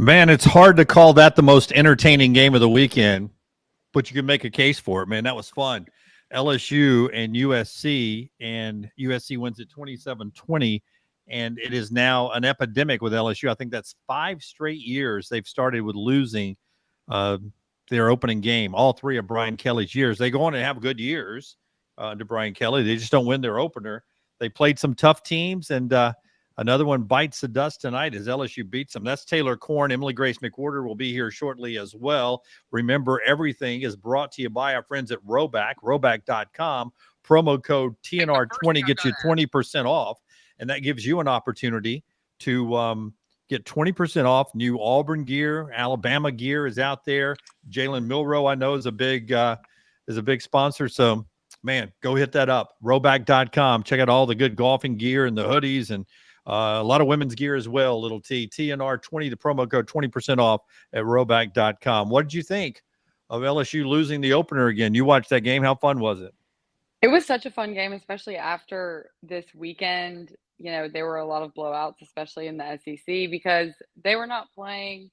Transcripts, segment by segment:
Man, it's hard to call that the most entertaining game of the weekend, but you can make a case for it, man. That was fun. LSU and USC, and USC wins at 27-20, and it is now an epidemic with LSU. I think that's 5 straight years they've started with losing uh, their opening game. All 3 of Brian Kelly's years. They go on and have good years under Brian Kelly. They just don't win their opener. They played some tough teams, and another one bites the dust tonight as LSU beats them. That's Taylor Korn. Emily Grace McWhorter will be here shortly as well. Remember, everything is brought to you by our friends at roback.com. Promo code TNR20 gets you 20% off, and that gives you an opportunity to get 20% off new Auburn gear. Alabama gear is out there. Jalen Milroe, I know, is a big sponsor. So, man, go hit that up. Roback.com. Check out all the good golfing gear and the hoodies and a lot of women's gear as well. Little TNR20, the promo code 20% off at roback.com. What did you think of LSU losing the opener again? You watched that game. How fun was it? It was such a fun game, especially after this weekend. You know, there were a lot of blowouts, especially in the SEC, because they were not playing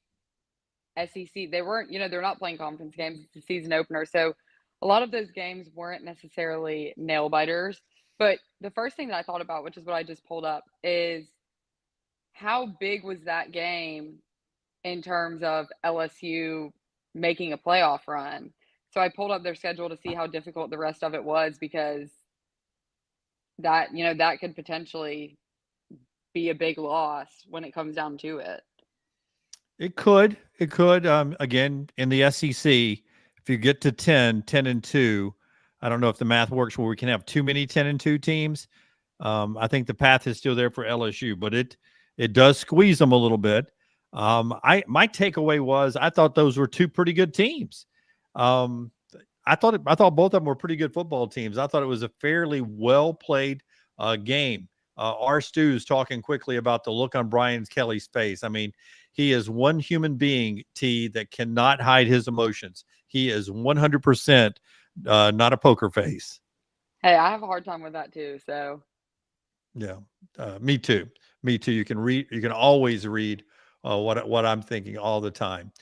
SEC. They weren't, they're not playing conference games. It's a season opener. So a lot of those games weren't necessarily nail biters. But the first thing that I thought about, which is what I just pulled up, is how big was that game in terms of LSU making a playoff run? So I pulled up their schedule to see how difficult the rest of it was, because that, that could potentially be a big loss when it comes down to it. It could. Again, in the SEC, if you get to 10-2, I don't know if the math works where we can have too many 10-2 teams. I think the path is still there for LSU, but it does squeeze them a little bit. My takeaway was I thought those were 2 pretty good teams. I thought both of them were pretty good football teams. I thought it was a fairly well played game. R. Stu's talking quickly about the look on Brian Kelly's face. I mean, he is one human being, T, that cannot hide his emotions. He is 100% not a poker face. Hey, I have a hard time with that too. So, yeah, me too. You can always read what I'm thinking all the time.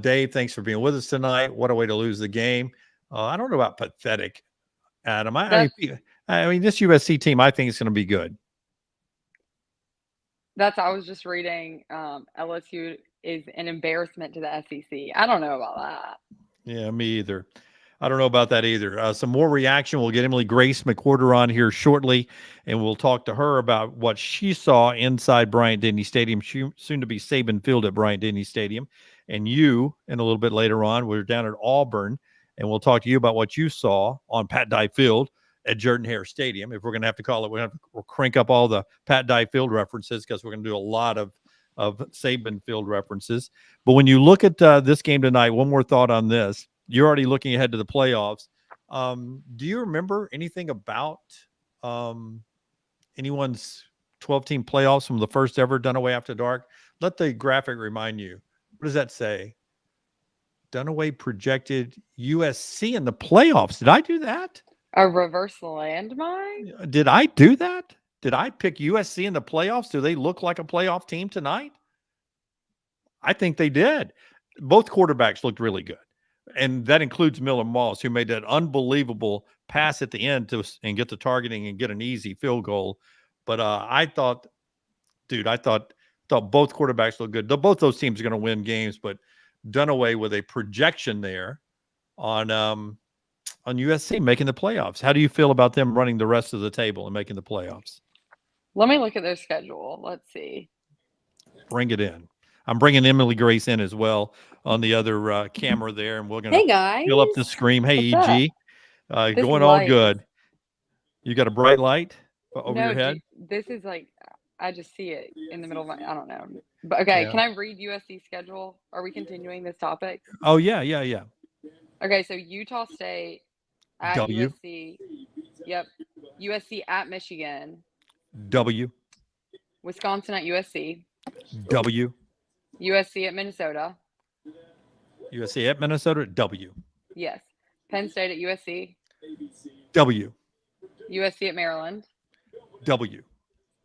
Dave, thanks for being with us tonight. What a way to lose the game. I don't know about pathetic, Adam. I mean, this USC team, I think is going to be good. I was just reading LSU is an embarrassment to the SEC. I don't know about that. Yeah, me either. I don't know about that either. Some more reaction. We'll get Emily Grace McWhorter on here shortly, and we'll talk to her about what she saw inside Bryant-Denny Stadium, soon to be Saban Field at Bryant-Denny Stadium. And you, and a little bit later on, we're down at Auburn, and we'll talk to you about what you saw on Pat Dye Field at Jordan-Hare Stadium. If we're going to have to call it, we'll crank up all the Pat Dye Field references, because we're going to do a lot of Saban Field references. But when you look at this game tonight, one more thought on this. You're already looking ahead to the playoffs. Do you remember anything about anyone's 12-team playoffs from the first ever Dunaway After Dark? Let the graphic remind you. What does that say? Dunaway projected USC in the playoffs. Did I do that? A reverse landmine? Did I do that? Did I pick USC in the playoffs? Do they look like a playoff team tonight? I think they did. Both quarterbacks looked really good. And that includes Miller Moss, who made that unbelievable pass at the end and get the targeting and get an easy field goal. But I thought both quarterbacks look good. Both those teams are going to win games, but Dunaway with a projection there on USC making the playoffs. How do you feel about them running the rest of the table and making the playoffs? Let me look at their schedule. Let's see. Bring it in. I'm bringing Emily Grace in as well on the other camera there, and we're going to fill up the screen. Hey, EG. Going all good. You got a bright light over your head? This is like, I just see it in the middle of my, I don't know. But okay, yeah. Can I read USC schedule? Are we continuing this topic? Oh, yeah. Okay, so Utah State at USC. Yep. USC at Michigan. W. Wisconsin at USC. W. USC at Minnesota. USC at Minnesota. W. Yes. Penn State at USC. W. USC at Maryland. W.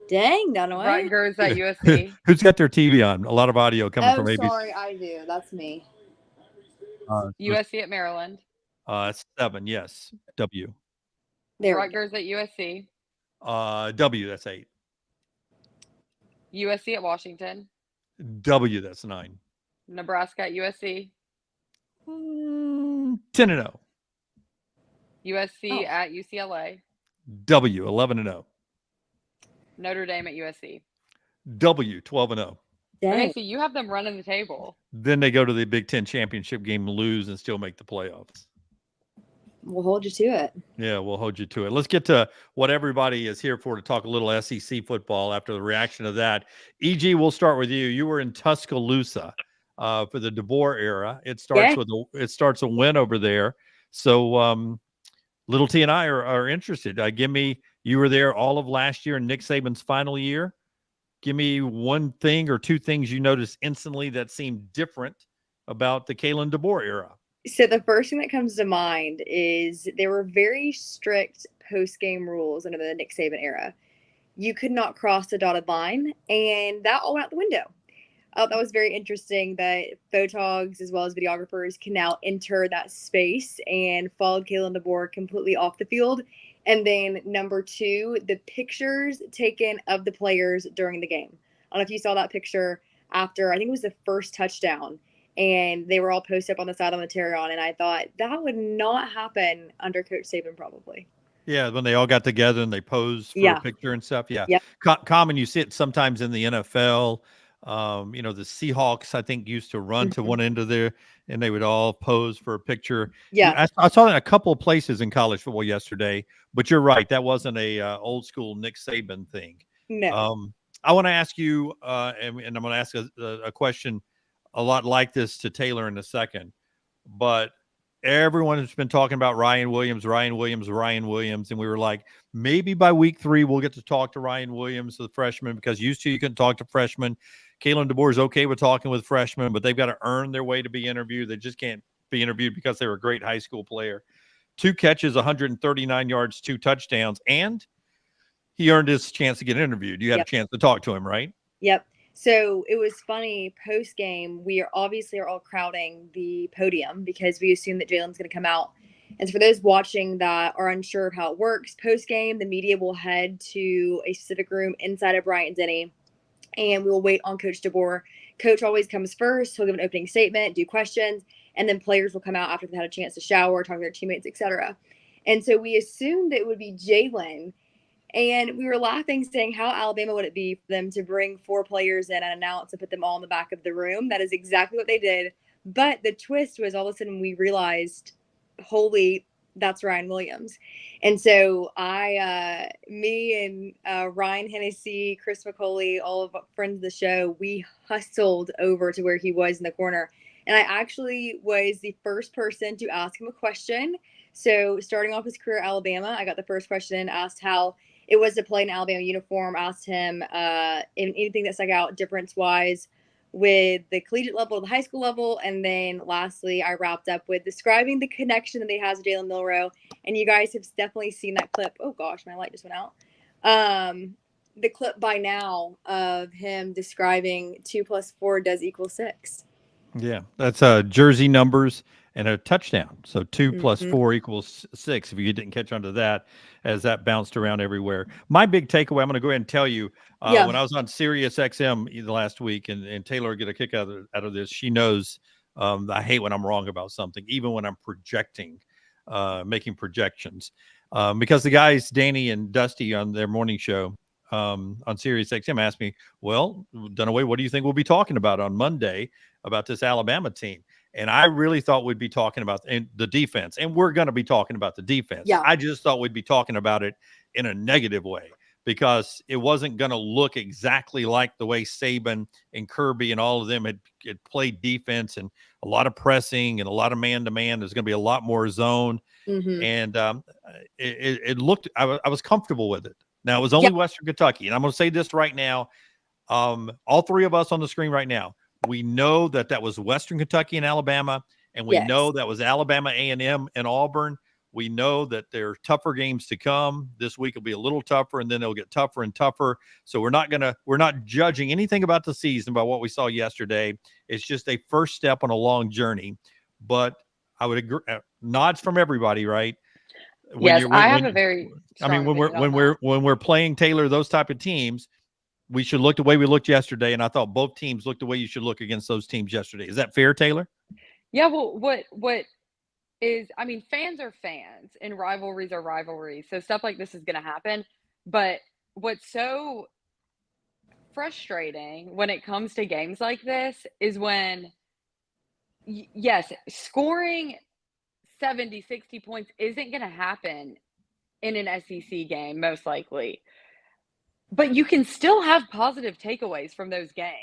Dang, Dunaway. Rutgers at USC. Who's got their TV on? A lot of audio coming from ABC. Sorry, I do. That's me. USC at Maryland. 7, yes. W. There Rutgers at USC. W, that's 8. USC at Washington. W, that's 9. Nebraska at USC. 10-0. USC at UCLA. W, 11-0. Notre Dame at USC. W, 12-0. Dang. Okay, so you have them running the table. Then they go to the Big Ten championship game, lose, and still make the playoffs. We'll hold you to it. Yeah, we'll hold you to it. Let's get to what everybody is here for, to talk a little SEC football after the reaction of that. EG, we'll start with you. You were in Tuscaloosa for the DeBoer Era. It starts a win over there. So Little T and I are interested. You were there all of last year in Nick Saban's final year. Give me one thing or two things you noticed instantly that seemed different about the Kalen DeBoer era. So the first thing that comes to mind is there were very strict post-game rules under the Nick Saban era. You could not cross the dotted line, and that all went out the window. That was very interesting that photogs as well as videographers can now enter that space and followed Kalen DeBoer completely off the field. And then number 2, the pictures taken of the players during the game. I don't know if you saw that picture after, I think it was the first touchdown, and they were all posted up on the side on the Terron, and I thought that would not happen under Coach Saban probably. Yeah, when they all got together and they posed for a picture and stuff. Yeah. Yep. Common, you see it sometimes in the NFL. The Seahawks, I think, used to run to one end of there, and they would all pose for a picture. Yeah. I saw that in a couple of places in college football yesterday, but you're right. That wasn't a old school Nick Saban thing. No. I want to ask you, and I'm going to ask a question a lot like this to Taylor in a second, but everyone has been talking about Ryan Williams, and we were like, maybe by week 3 we'll get to talk to Ryan Williams, the freshman, because used to you couldn't talk to freshmen. Kalen DeBoer is okay with talking with freshmen, but they've got to earn their way to be interviewed. They just can't be interviewed because they were a great high school player. 2 catches, 139 yards, 2 touchdowns, and he earned his chance to get interviewed. You had a chance to talk to him, right? Yep. So it was funny, post-game, we are all crowding the podium because we assume that Jalen's going to come out. And so for those watching that are unsure of how it works, post-game, the media will head to a specific room inside of Bryant-Denny, and we will wait on Coach DeBoer. Coach always comes first. He'll give an opening statement, do questions, and then players will come out after they've had a chance to shower, talk to their teammates, etc. And so we assumed it would be Jalen. And we were laughing, saying, how Alabama would it be for them to bring 4 players in and announce and put them all in the back of the room? That is exactly what they did. But the twist was all of a sudden we realized, holy, that's Ryan Williams. And so me and Ryan Hennessy, Chris McCauley, all of our friends of the show, we hustled over to where he was in the corner. And I actually was the first person to ask him a question. So starting off his career at Alabama, I got the first question, asked how it was to play in Alabama uniform, asked him anything that stuck out difference-wise with the collegiate level, the high school level, and then lastly, I wrapped up with describing the connection that he has with Jalen Milroe. And you guys have definitely seen that clip. Oh gosh, my light just went out. The clip by now of him describing 2 + 4 does equal 6. Yeah, that's jersey numbers and a touchdown. So 2 + 4 equals 6. If you didn't catch on to that, as that bounced around everywhere. My big takeaway, I'm going to go ahead and tell you, when I was on Sirius XM last week, and Taylor get a kick out of this, she knows I hate when I'm wrong about something, even when I'm projecting, making projections. Because the guys, Danny and Dusty, on their morning show on Sirius XM asked me, well, Dunaway, what do you think we'll be talking about on Monday about this Alabama team? And I really thought we'd be talking about the defense, and we're going to be talking about the defense. Yeah. I just thought we'd be talking about it in a negative way because it wasn't going to look exactly like the way Saban and Kirby and all of them had played defense, and a lot of pressing and a lot of man-to-man. There's going to be a lot more zone. And it looked – I was comfortable with it. Now, it was only Western Kentucky, and I'm going to say this right now. All 3 of us on the screen right now, we know that was Western Kentucky and Alabama, and we know that was Alabama A&M and Auburn. We know that there are tougher games to come. This week will be a little tougher, and then it'll get tougher and tougher. So we're not judging anything about the season by what we saw yesterday. It's just a first step on a long journey. But I would agree, nods from everybody, right? I have a very strong opinion on that. When we're playing Taylor, those type of teams, we should look the way we looked yesterday, and I thought both teams looked the way you should look against those teams yesterday. Is that fair, Taylor? Yeah, well, what is, I mean, fans are fans and rivalries are rivalries. So stuff like this is going to happen. But what's so frustrating when it comes to games like this is when, yes, scoring 70, 60 points isn't going to happen in an SEC game, most likely. But you can still have positive takeaways from those games.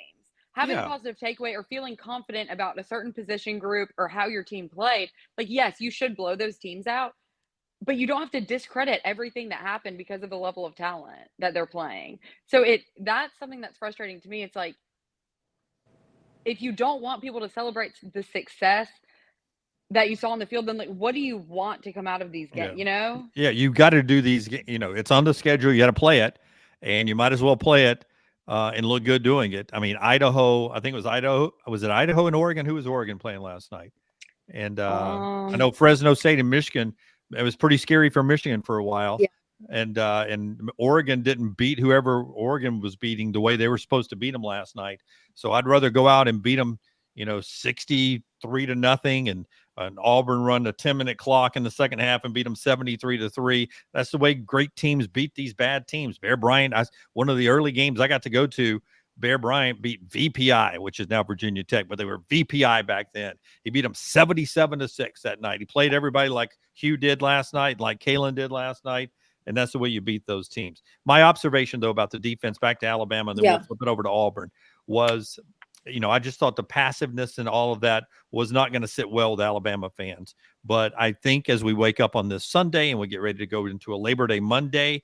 Having a positive takeaway or feeling confident about a certain position group or how your team played, like, yes, you should blow those teams out, but you don't have to discredit everything that happened because of the level of talent that they're playing. So that's something that's frustrating to me. It's like, if you don't want people to celebrate the success that you saw on the field, then, like, what do you want to come out of these games, you know? Yeah, you've got to do these, it's on the schedule. You got to play it, and you might as well play it and look good doing it. I mean, Idaho, I think it was Idaho. Was it Idaho and Oregon? Who was Oregon playing last night? And I know Fresno State and Michigan, it was pretty scary for Michigan for a while. Yeah. And Oregon didn't beat whoever Oregon was beating the way they were supposed to beat them last night. So I'd rather go out and beat them, 63-0, and Auburn run a 10-minute clock in the second half and beat them 73-3. That's the way great teams beat these bad teams. Bear Bryant, one of the early games I got to go to, Bear Bryant beat VPI, which is now Virginia Tech, but they were VPI back then. He beat them 77-6 that night. He played everybody like Hugh did last night, like Kalen did last night, and that's the way you beat those teams. My observation, though, about the defense, back to Alabama, and then we'll flip it over to Auburn, was – I just thought the passiveness and all of that was not going to sit well with Alabama fans. But I think as we wake up on this Sunday and we get ready to go into a Labor Day Monday,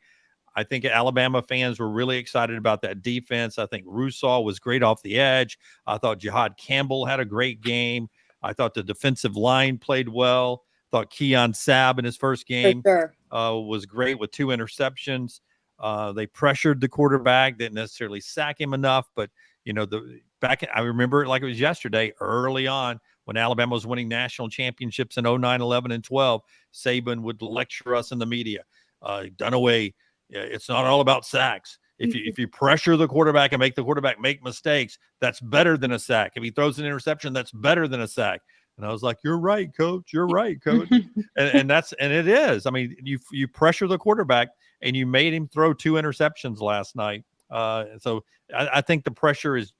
I think Alabama fans were really excited about that defense. I think Russaw was great off the edge. I thought Jihad Campbell had a great game. I thought the defensive line played well. I thought Keon Sabb in his first game was great with 2 interceptions. They pressured the quarterback, didn't necessarily sack him enough, but I remember it like it was yesterday, early on when Alabama was winning national championships in 09, 11, and 12. Saban would lecture us in the media. Dunaway, it's not all about sacks. If you pressure the quarterback and make the quarterback make mistakes, that's better than a sack. If he throws an interception, that's better than a sack. And I was like, "You're right, coach. You're right, coach." and it is. I mean, you pressure the quarterback, and you made him throw 2 interceptions last night. So I think the pressure is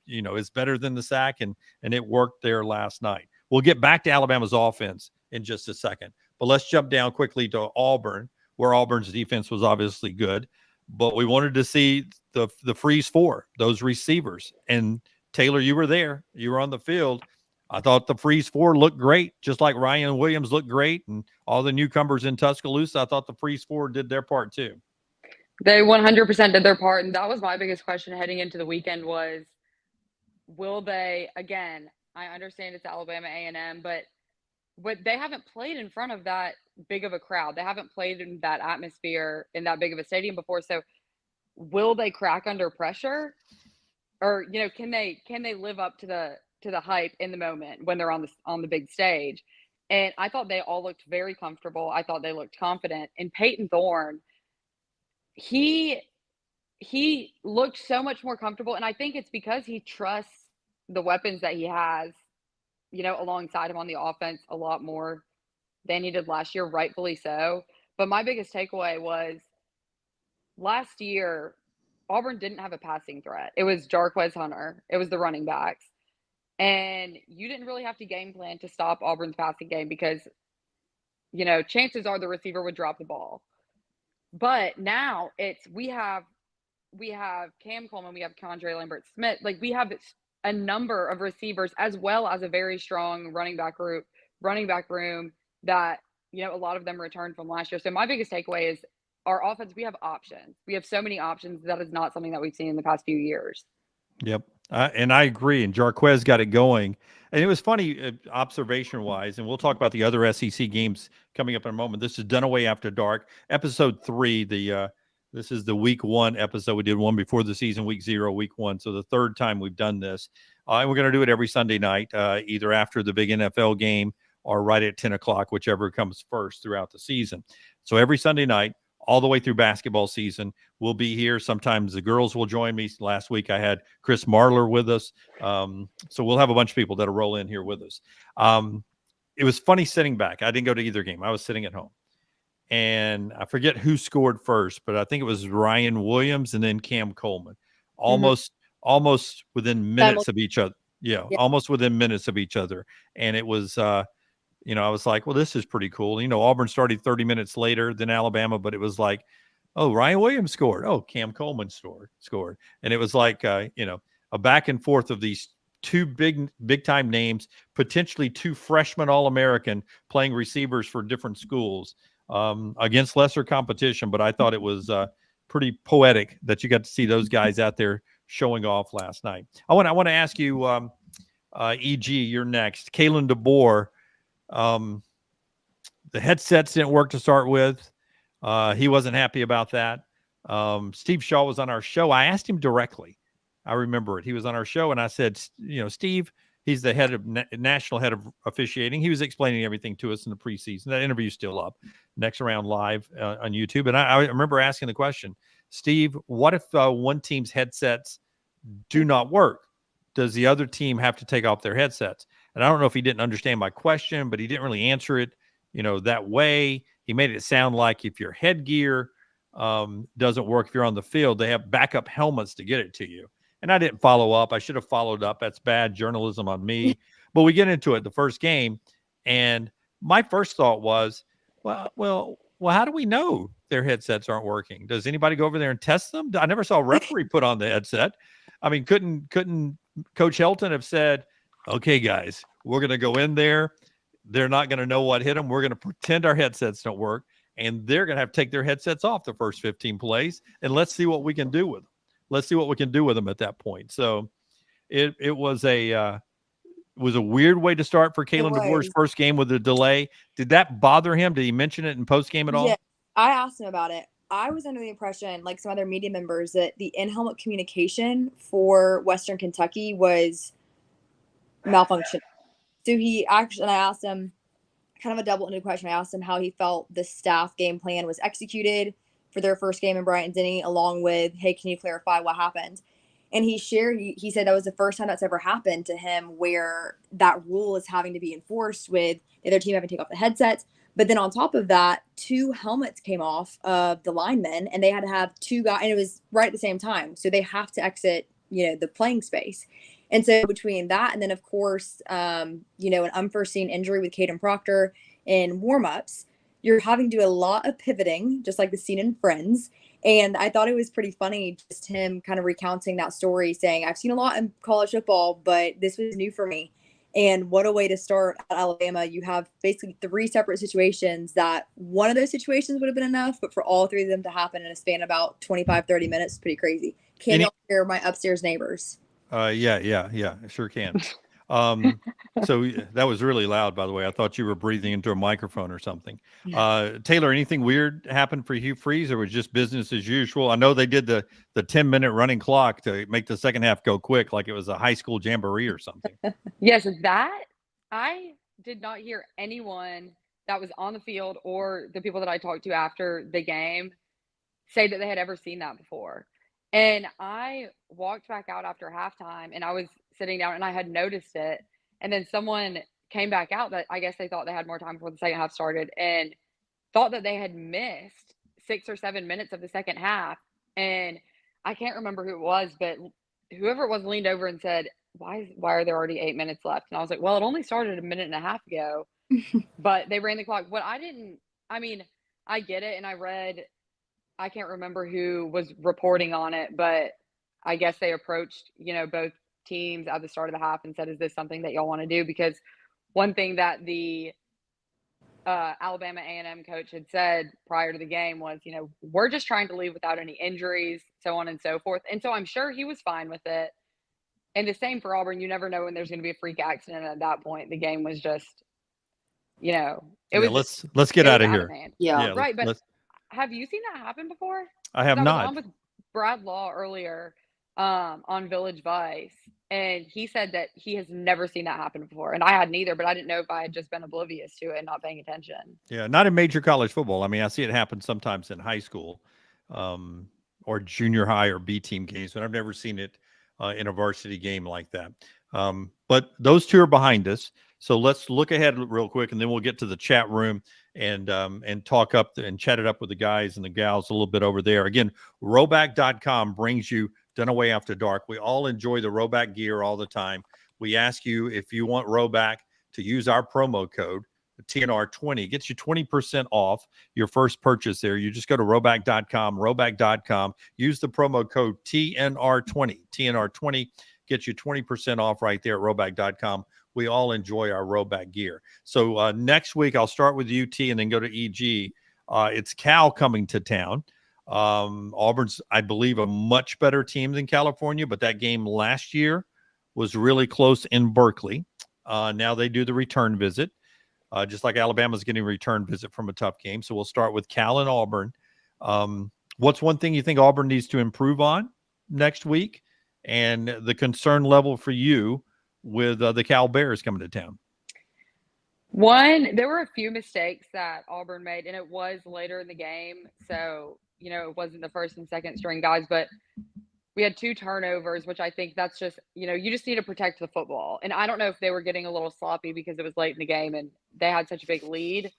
better than the sack, and it worked there last night. We'll get back to Alabama's offense in just a second, but let's jump down quickly to Auburn, where Auburn's defense was obviously good, but we wanted to see the freeze 4, those receivers. And Taylor, you were there, you were on the field. I thought the freeze 4 looked great, just like Ryan Williams looked great, and all the newcomers in Tuscaloosa. I thought the freeze 4 did their part too. They 100% did their part, and that was my biggest question heading into the weekend was, will they, again, I understand it's Alabama A&M, but they haven't played in front of that big of a crowd. They haven't played in that atmosphere in that big of a stadium before. So will they crack under pressure? Or, can they live up to the hype in the moment when they're on the big stage? And I thought they all looked very comfortable. I thought they looked confident. And Peyton Thorne, he looked so much more comfortable, and I think it's because he trusts the weapons that he has, alongside him on the offense a lot more than he did last year, rightfully so. But my biggest takeaway was last year, Auburn didn't have a passing threat. It was Jarquez Hunter. It was the running backs. And you didn't really have to game plan to stop Auburn's passing game because, chances are the receiver would drop the ball. But now we have Cam Coleman, we have Condre Lambert-Smith. Like, we have a number of receivers as well as a very strong running back room that, a lot of them returned from last year. So my biggest takeaway is our offense, we have options. We have so many options. That is not something that we've seen in the past few years. Yep. And I agree. And Jarquez got it going. And it was funny, observation wise. And we'll talk about the other SEC games coming up in a moment. This is Dunaway After Dark, episode 3. This is the week 1 episode. We did one before the season, week 0, week 1. So the third time we've done this. And we're going to do it every Sunday night, either after the big NFL game or right at 10 o'clock, whichever comes first throughout the season. So every Sunday night, all the way through basketball season, we'll be here. Sometimes the girls will join me. Last week I had Chris Marler with us. So we'll have a bunch of people that'll roll in here with us. It was funny sitting back. I didn't go to either game. I was sitting at home. And I forget who scored first, but I think it was Ryan Williams and then Cam Coleman. Almost within minutes of each other. Yeah, almost within minutes of each other. And it was I was like, well, this is pretty cool. Auburn started 30 minutes later than Alabama, but it was like, oh, Ryan Williams scored. Oh, Cam Coleman scored. And it was like, a back and forth of these two big time names, potentially 2 freshman All-American playing receivers for different schools against lesser competition. But I thought it was pretty poetic that you got to see those guys out there showing off last night. I want to ask you, EG, you're next. Kalen DeBoer. The headsets didn't work to start with. He wasn't happy about that. Steve Shaw was on our show. I asked him directly. I remember it. He was on our show, and I said, Steve, he's the head of national head of officiating. He was explaining everything to us in the preseason. That interview's still up, Next Round Live on YouTube. And I remember asking the question, Steve, what if one team's headsets do not work? Does the other team have to take off their headsets? And I don't know if he didn't understand my question, but he didn't really answer it, that way. He made it sound like if your headgear doesn't work, if you're on the field, they have backup helmets to get it to you. And I didn't follow up. I should have followed up. That's bad journalism on me. But we get into it the first game, and my first thought was, well, how do we know their headsets aren't working? Does anybody go over there and test them? I never saw a referee put on the headset. I mean, couldn't Coach Helton have said, okay, guys, we're going to go in there. They're not going to know what hit them. We're going to pretend our headsets don't work, and they're going to have to take their headsets off the first 15 plays, and let's see what we can do with them. Let's see what we can do with them at that point. So it was a weird way to start for Kalen DeBoer's first game with a delay. Did that bother him? Did he mention it in post game at all? Yeah, I asked him about it. I was under the impression, like some other media members, that the in-helmet communication for Western Kentucky was malfunctioning. So I asked him kind of a double-ended question. I asked him how he felt the staff game plan was executed for their first game in Bryant-Denny, along with, hey, can you clarify what happened? And he said that was the first time that's ever happened to him where that rule is having to be enforced with the other team having to take off the headsets. But then on top of that, 2 helmets came off of the linemen, and they had to have 2 guys, and it was right at the same time. So they have to exit, the playing space. And so between that and then, of course, an unforeseen injury with Caden Proctor in warmups, you're having to do a lot of pivoting, just like the scene in Friends. And I thought it was pretty funny, just him kind of recounting that story, saying, I've seen a lot in college football, but this was new for me. And what a way to start at Alabama. You have basically 3 separate situations that one of those situations would have been enough, but for all 3 of them to happen in a span of about 25, 30 minutes is pretty crazy. Can y'all hear my upstairs neighbors? Yeah, I sure can. So that was really loud, by the way. I thought you were breathing into a microphone or something. Taylor, anything weird happened for Hugh Freeze, or was just business as usual? I know they did the 10-minute running clock to make the second half go quick, like it was a high school jamboree or something. Yes, that I did not hear anyone that was on the field or the people that I talked to after the game say that they had ever seen that before. And I walked back out after halftime, and I was sitting down, and I had noticed it. And then someone came back out that I guess they thought they had more time before the second half started, and thought that they had missed 6 or 7 minutes of the second half. And I can't remember who it was, but whoever it was leaned over and said, why are there already 8 minutes left? And I was like, well, it only started a minute and a half ago, but they ran the clock. I get it. And I can't remember who was reporting on it, but I guess they approached, both teams at the start of the half and said, is this something that y'all want to do? Because one thing that the Alabama A&M coach had said prior to the game was, we're just trying to leave without any injuries, so on and so forth. And so I'm sure he was fine with it. And the same for Auburn. You never know when there's going to be a freak accident. At that point, the game was just, it Yeah, was let's get it out was of out of here. hand. Yeah. Yeah, Right, but let's. have you seen that happen before? I have Because I was not. on with Brad Law earlier, on Village Vice, and he said that he has never seen that happen before, and I hadn't either, but I didn't know if I had just been oblivious to it and not paying attention. Yeah, not in major college football. I mean, I see it happen sometimes in high school, or junior high or B team games, but I've never seen it in a varsity game like that. But those two are behind us. So let's look ahead real quick, and then we'll get to the chat room and talk up and chat it up with the guys and the gals a little bit over there. Again, Roback.com brings you Dunaway After Dark. We all enjoy the Roback gear all the time. We ask you, if you want Roback, to use our promo code TNR20. Gets you 20% off your first purchase there. You just go to roback.com, use the promo code TNR20. TNR20 gets you 20% off right there at roback.com. We all enjoy our Roback gear. So next week, I'll start with UT and then go to EG. It's Cal coming to town. Auburn's, I believe, a much better team than California, but that game last year was really close in Berkeley. Now they do the return visit. Just like Alabama's getting a return visit from a tough game. So we'll start with Cal and Auburn. What's one thing you think Auburn needs to improve on next week? And the concern level for you with the Cal Bears coming to town? One, there were a few mistakes that Auburn made, and it was later in the game. So, it wasn't the first and second string guys, but we had 2 turnovers, which I think that's just, you just need to protect the football. And I don't know if they were getting a little sloppy because it was late in the game and they had such a big lead,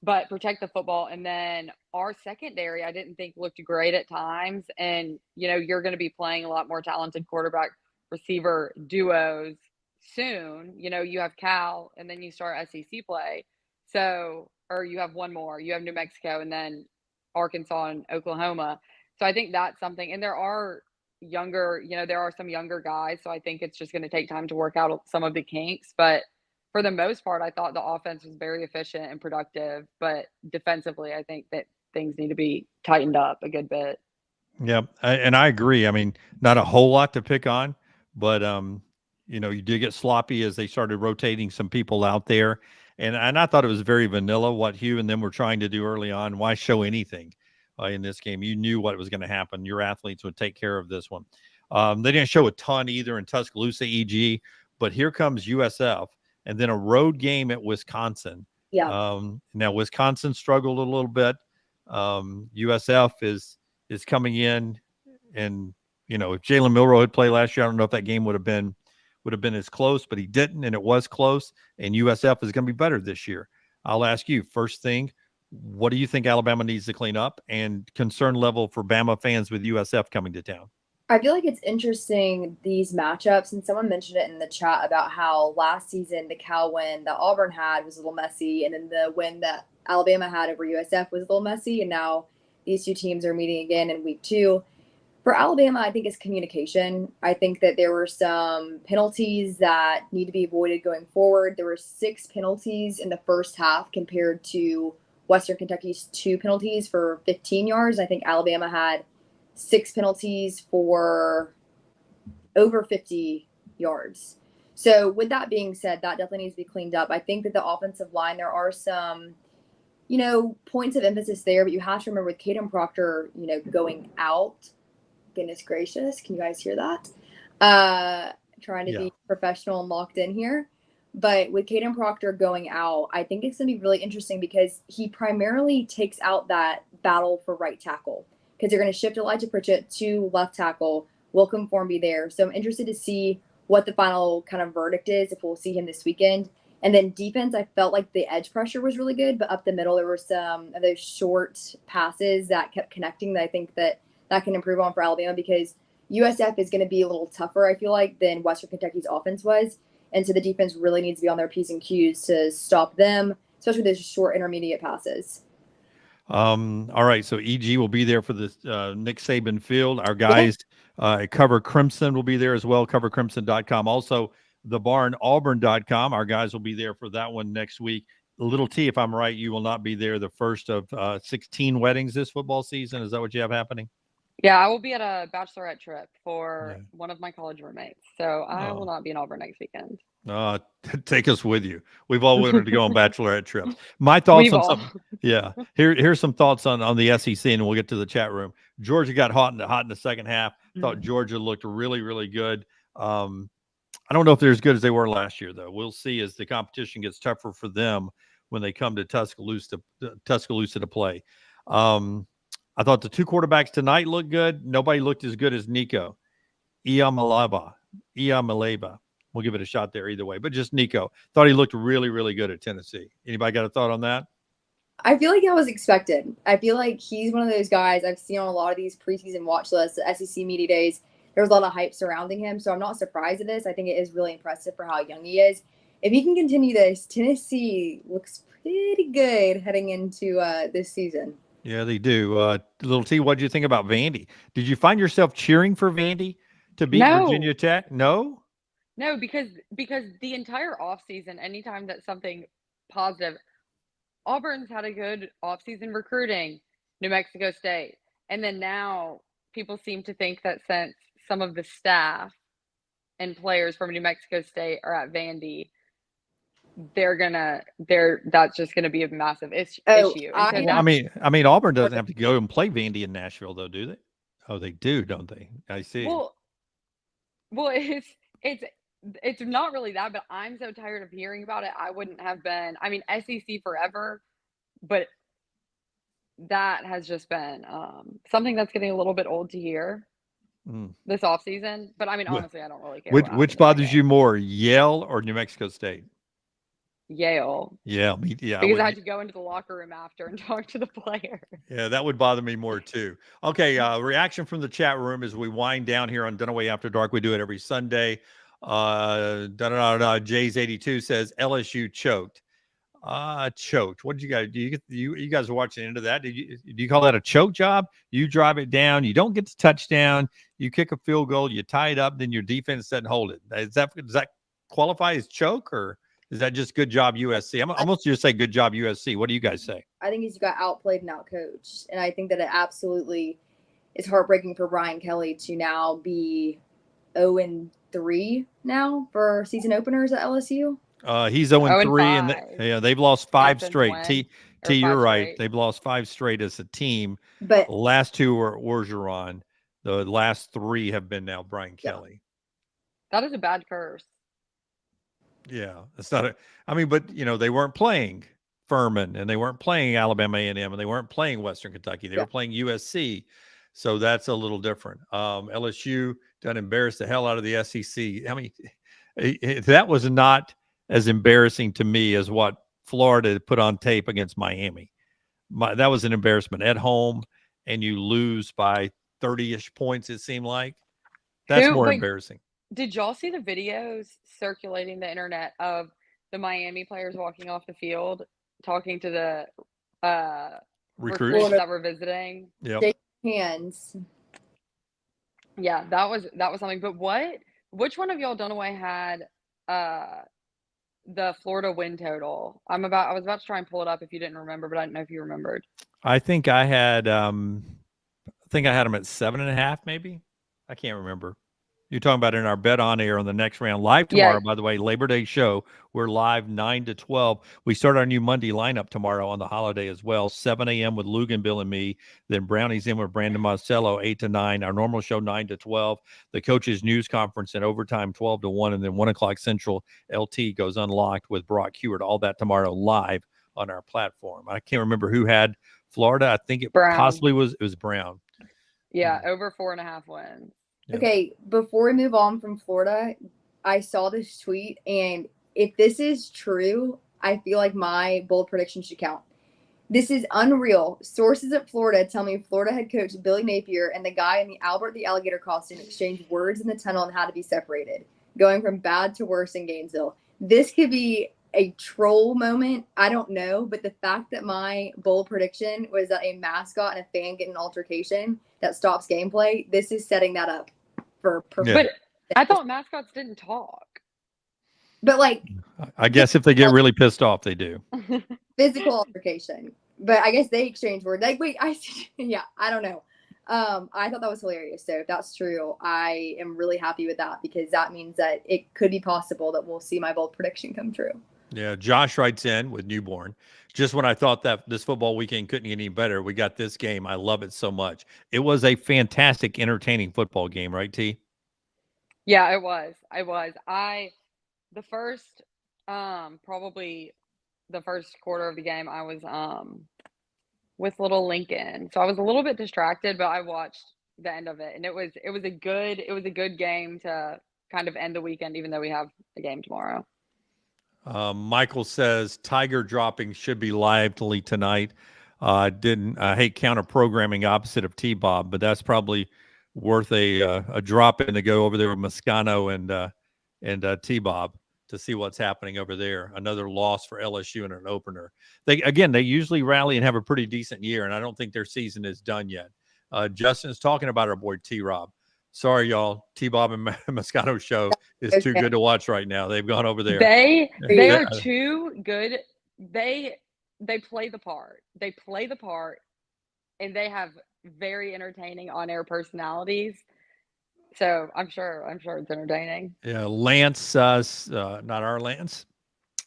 but protect the football. And then our secondary, I didn't think looked great at times. And, you're going to be playing a lot more talented quarterback receiver duos soon. You have Cal and then you start SEC play. So, or you have one more, you have New Mexico and then Arkansas and Oklahoma. So I think that's something. And there are some younger guys. So I think it's just going to take time to work out some of the kinks. But for the most part, I thought the offense was very efficient and productive. But defensively, I think that things need to be tightened up a good bit. Yeah, and I agree. I mean, not a whole lot to pick on, but you did get sloppy as they started rotating some people out there. And I thought it was very vanilla what Hugh and them were trying to do early on. Why show anything in this game? You knew what was going to happen. Your athletes would take care of this one. They didn't show a ton either in Tuscaloosa, EG, but here comes USF and then a road game at Wisconsin. Yeah. Now, Wisconsin struggled a little bit. USF is coming in, and if Jalen Milroe had played last year, I don't know if that game would have been as close, but he didn't, and it was close. And USF is going to be better this year. I'll ask you first thing: what do you think Alabama needs to clean up, and concern level for Bama fans with USF coming to town? I feel like it's interesting, these matchups, and someone mentioned it in the chat about how last season the Cal win that Auburn had was a little messy, and then the win that Alabama had over USF was a little messy, and now these two teams are meeting again in week 2. For Alabama, I think it's communication. I think that there were some penalties that need to be avoided going forward. There were 6 penalties in the first half compared to Western Kentucky's 2 penalties for 15 yards. I think Alabama had 6 penalties for over 50 yards. So with that being said, that definitely needs to be cleaned up. I think that the offensive line, there are some, points of emphasis there, but you have to remember with Caden Proctor, going out. Goodness gracious, can you guys hear that? Trying to be professional and locked in here. But with Caden Proctor going out, I think it's going to be really interesting because he primarily takes out that battle for right tackle, because they're going to shift Elijah Pritchett to left tackle. Will Conform be there? So I'm interested to see what the final kind of verdict is, if we'll see him this weekend. And then defense, I felt like the edge pressure was really good, but up the middle, there were some of those short passes that kept connecting that I think that can improve on for Alabama, because USF is going to be a little tougher, I feel like, than Western Kentucky's offense was. And so the defense really needs to be on their P's and Q's to stop them, especially those short intermediate passes. All right, so EG will be there for the Nick Saban Field. Our guys at Cover Crimson will be there as well, covercrimson.com. Also, the Barn, Auburn.com. Our guys will be there for that one next week. Little T, if I'm right, you will not be there. The first of 16 weddings this football season. Is that what you have happening? Yeah, I will be at a bachelorette trip for one of my college roommates, so I will not be in Auburn next weekend. Take us with you. We've all wanted to go on bachelorette trips. My thoughts We've on all. something. Yeah. Here's some thoughts on the SEC, and we'll get to the chat room. Georgia got hot in the second half. Thought Georgia looked really, really good. I don't know if they're as good as they were last year, though. We'll see as the competition gets tougher for them when they come to Tuscaloosa to play. I thought the two quarterbacks tonight looked good. Nobody looked as good as Nico Iamaleava. We'll give it a shot there either way. But just Nico. Thought he looked really, really good at Tennessee. Anybody got a thought on that? I feel like that was expected. I feel like he's one of those guys I've seen on a lot of these preseason watch lists, the SEC media days. There was a lot of hype surrounding him, so I'm not surprised at this. I think it is really impressive for how young he is. If he can continue this, Tennessee looks pretty good heading into this season. Yeah, they do. Little T, what did you think about Vandy? Did you find yourself cheering for Vandy to beat Virginia Tech? No? No, because the entire offseason, anytime that something positive, Auburn's had a good offseason recruiting, New Mexico State. And then now people seem to think that since some of the staff and players from New Mexico State are at Vandy, that's just gonna be a massive issue. I mean, Auburn doesn't have to go and play Vandy in Nashville, though, do they? Oh, they do, don't they? I see. Well, it's not really that, but I'm so tired of hearing about it. I wouldn't have been. I mean, SEC forever, but that has just been something that's getting a little bit old to hear this offseason. But I mean, honestly, I don't really care. Which bothers you more, Yale or New Mexico State? Yale. Yeah, because I had to go into the locker room after and talk to the player. Yeah, that would bother me more too. Okay, reaction from the chat room as we wind down here on Dunaway After Dark. We do it every Sunday. Jays 82 says LSU choked. Choked. What did you guys do? You guys are watching into that? Do you call that a choke job? You drive it down, you don't get the touchdown, you kick a field goal, you tie it up, then your defense doesn't hold it. Does that qualify as choke, or is that just good job USC? I'm almost just say good job USC. What do you guys say? I think he's got outplayed and outcoached, and I think that it absolutely is heartbreaking for Brian Kelly to now be 0-3 now for season openers at LSU. He's 0-3, and they've lost 5 straight. T, you're right. They've lost 5 straight as a team. But the last 2 were Orgeron. The last 3 have been now Brian Kelly. That is a bad curse. Yeah, it's not but they weren't playing Furman, and they weren't playing Alabama A&M, and they weren't playing Western Kentucky. They were playing USC. So that's a little different. LSU done embarrassed the hell out of the SEC. I mean, that was not as embarrassing to me as what Florida put on tape against Miami. That was an embarrassment at home, and you lose by 30-ish points, it seemed like. That's more embarrassing. Did y'all see the videos circulating the internet of the Miami players walking off the field, talking to the recruits that were visiting? Yeah. Hands. Yeah, that was something. But which one of y'all Dunaway had the Florida win total? I was about to try and pull it up if you didn't remember, but I didn't know if you remembered. I think I had them at 7.5, maybe. I can't remember. You're talking about in our Bet On Air on the next round. Live tomorrow, by the way, Labor Day show. We're live 9 to 12. We start our new Monday lineup tomorrow on the holiday as well. 7 a.m. with Lugan, Bill, and me. Then Brownie's in with Brandon Marcello, 8 to 9. Our normal show, 9 to 12. The coaches' news conference in overtime, 12 to 1. And then 1 o'clock Central, LT goes unlocked with Brock Hewitt. All that tomorrow live on our platform. I can't remember who had Florida. I think it possibly was Brown. Yeah, over 4.5 wins. Yep. Okay, before we move on from Florida, I saw this tweet, and if this is true, I feel like my bold prediction should count. This is unreal. Sources at Florida tell me Florida head coach Billy Napier and the guy in the Albert the Alligator costume exchanged words in the tunnel on how to be separated, going from bad to worse in Gainesville. This could be a troll moment. I don't know, but the fact that my bold prediction was that a mascot and a fan get an altercation that stops gameplay, this is setting that up. But I thought mascots didn't talk. But I guess if they get really pissed off, they do. Physical altercation. But I guess they exchange words. I don't know. I thought that was hilarious. So if that's true, I am really happy with that because that means that it could be possible that we'll see my bold prediction come true. Yeah, Josh writes in with newborn. Just when I thought that this football weekend couldn't get any better, we got this game. I love it so much. It was a fantastic, entertaining football game, right, T? Yeah, it was. The first, probably the first quarter of the game, I was with little Lincoln, so I was a little bit distracted, but I watched the end of it, and it was a good game to kind of end the weekend, even though we have a game tomorrow. Michael says Tiger dropping should be lively tonight. I hate counter programming opposite of T-Bob, but that's probably worth a drop in to go over there with Moscano and T-Bob to see what's happening over there. Another loss for LSU in an opener. They usually rally and have a pretty decent year, and I don't think their season is done yet. Justin's talking about our boy T-Rob. Sorry, y'all. T-Bob and Moscato show is too good to watch right now. They've gone over there. They are too good. They play the part. They play the part, and they have very entertaining on-air personalities. So I'm sure it's entertaining. Yeah, Lance, not our Lance,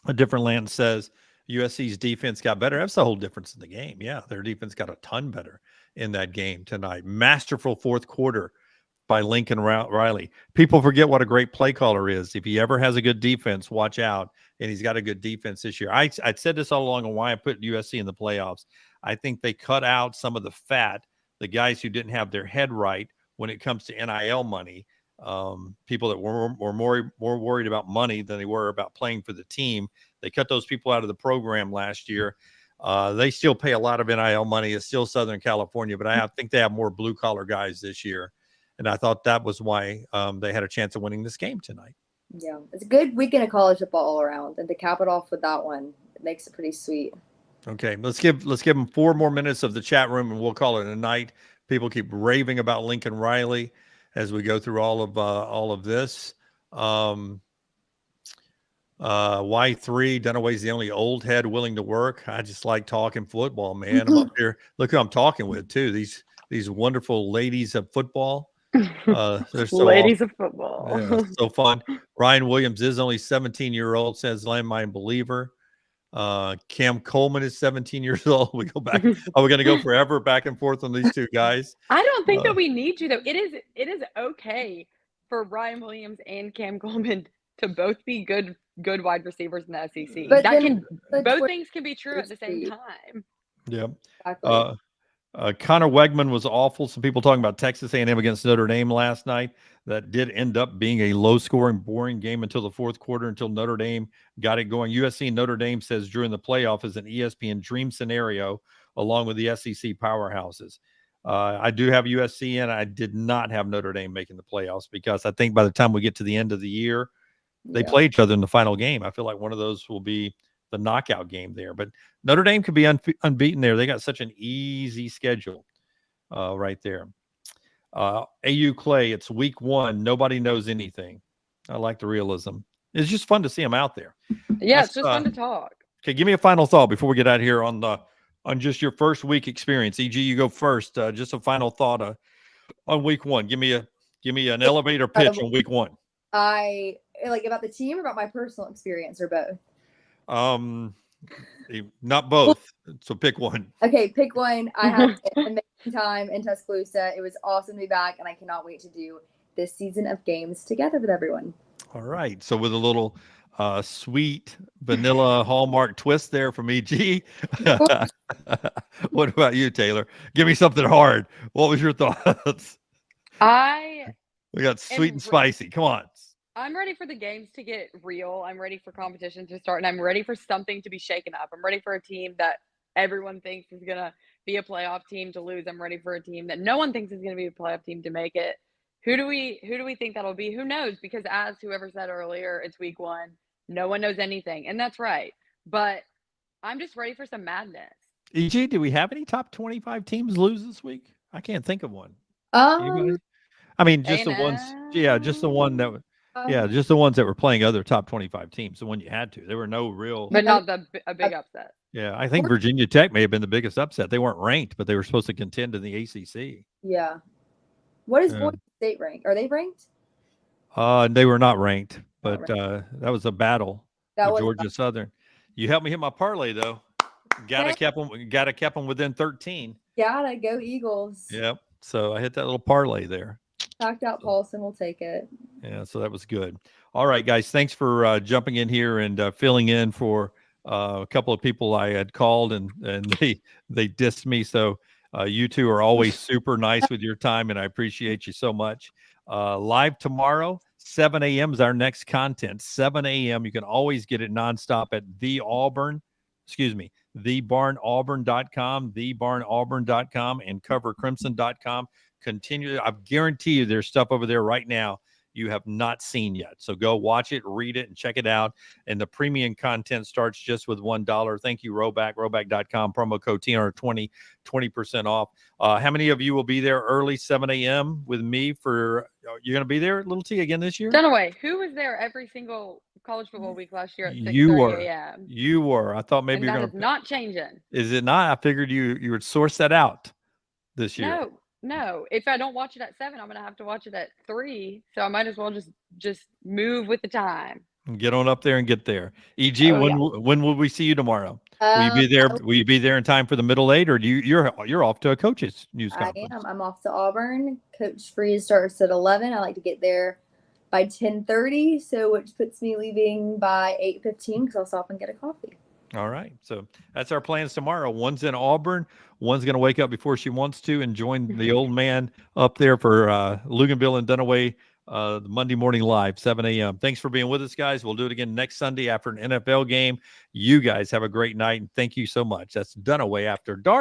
a different Lance says USC's defense got better. That's the whole difference in the game. Yeah, their defense got a ton better in that game tonight. Masterful fourth quarter by Lincoln Riley. People forget what a great play caller is. If he ever has a good defense, watch out. And he's got a good defense this year. I said this all along on why I put USC in the playoffs. I think they cut out some of the fat, the guys who didn't have their head right when it comes to NIL money. People that were more worried about money than they were about playing for the team. They cut those people out of the program last year. They still pay a lot of NIL money. It's still Southern California, but I think they have more blue-collar guys this year. And I thought that was why they had a chance of winning this game tonight. Yeah, it's a good weekend of college football all around. And to cap it off with that one, it makes it pretty sweet. Okay, let's give them 4 more minutes of the chat room, and we'll call it a night. People keep raving about Lincoln Riley as we go through all of this. Y3, Dunaway's the only old head willing to work. I just like talking football, man. I'm up here. Look who I'm talking with, too. These wonderful ladies of football. They're so ladies awesome. of football. Yeah, so fun. Ryan Williams is only 17-year-old, says landmine believer. Cam Coleman is 17 years old. We go back. Are we going to go forever back and forth on these two guys? I don't think that we need to, though. It is okay for Ryan Williams and Cam Coleman to both be good wide receivers in the SEC. But both things can be true at the same time. Yeah. Exactly. Connor Wegman was awful. Some people talking about Texas A&M against Notre Dame last night. That did end up being a low-scoring, boring game until the fourth quarter, until Notre Dame got it going. USC and Notre Dame says during the playoff is an ESPN dream scenario, along with the SEC powerhouses. I do have USC in. I did not have Notre Dame making the playoffs because I think by the time we get to the end of the year, they play each other in the final game. I feel like one of those will be the knockout game there. But Notre Dame could be unbeaten there. They got such an easy schedule right there. AU Clay, it's week 1. Nobody knows anything. I like the realism. It's just fun to see them out there. Yeah, it's just fun to talk. Okay, give me a final thought before we get out of here on just your first week experience. EG, you go first. Just a final thought on week 1. Give me an elevator pitch on week 1. I like about the team or about my personal experience or both? Not both. So pick one. Okay, pick one. I had an amazing time in Tuscaloosa. It was awesome to be back, and I cannot wait to do this season of games together with everyone. All right. So with a little sweet vanilla Hallmark twist there from EG. What about you, Taylor? Give me something hard. What was your thoughts? We got sweet and spicy. Come on. I'm ready for the games to get real. I'm ready for competition to start, and I'm ready for something to be shaken up. I'm ready for a team that everyone thinks is going to be a playoff team to lose. I'm ready for a team that no one thinks is going to be a playoff team to make it. Who do we think that'll be? Who knows? Because as whoever said earlier, it's week 1. No one knows anything, and that's right. But I'm just ready for some madness. EG, do we have any top 25 teams lose this week? I can't think of one. Anybody? I mean, just the ones. Yeah, just the one that. Yeah, just the ones that were playing other top 25 teams. The one you had to. There were no real. But not a big upset. Yeah, I think Virginia Tech may have been the biggest upset. They weren't ranked, but they were supposed to contend in the ACC. Yeah. What is Boise State ranked? Are they ranked? They were not ranked, but that was a battle with Georgia Southern. You helped me hit my parlay though. Gotta keep them within 13. Gotta go Eagles. Yep. So I hit that little parlay there. Knocked out Paulson will take it. Yeah, so that was good. All right, guys, thanks for jumping in here and filling in for a couple of people I had called and they dissed me. So you two are always super nice with your time, and I appreciate you so much. Live tomorrow, 7 a.m. is our next content. 7 a.m. You can always get it nonstop at thebarnauburn.com, thebarnauburn.com, and covercrimson.com. Continue. I guarantee you there's stuff over there right now you have not seen yet. So go watch it, read it, and check it out. And the premium content starts just with $1. Thank you, Roback, roback.com, promo code TNR20, 20% off. How many of you will be there early, 7 a.m. with me for, you're going to be there, Little T, again this year? Dunaway, who was there every single college football week last year at 6:30 a.m.? You were. I thought maybe and you're that going is not changing. Is it not? I figured you would source that out this year. No. If I don't watch it at 7, I'm going to have to watch it at 3. So I might as well just move with the time. Get on up there and get there. EG, when will we see you tomorrow? Will you be there? Will you be there in time for the middle 8, or you're off to a coach's news conference? I am. I'm off to Auburn. Coach Freeze starts at 11. I like to get there by 10:30, so which puts me leaving by 8:15 because I'll stop and get a coffee. All right. So that's our plans tomorrow. One's in Auburn. One's going to wake up before she wants to and join the old man up there for Luganville and Dunaway, the Monday morning live, 7 a.m. Thanks for being with us, guys. We'll do it again next Sunday after an NFL game. You guys have a great night, and thank you so much. That's Dunaway After Dark.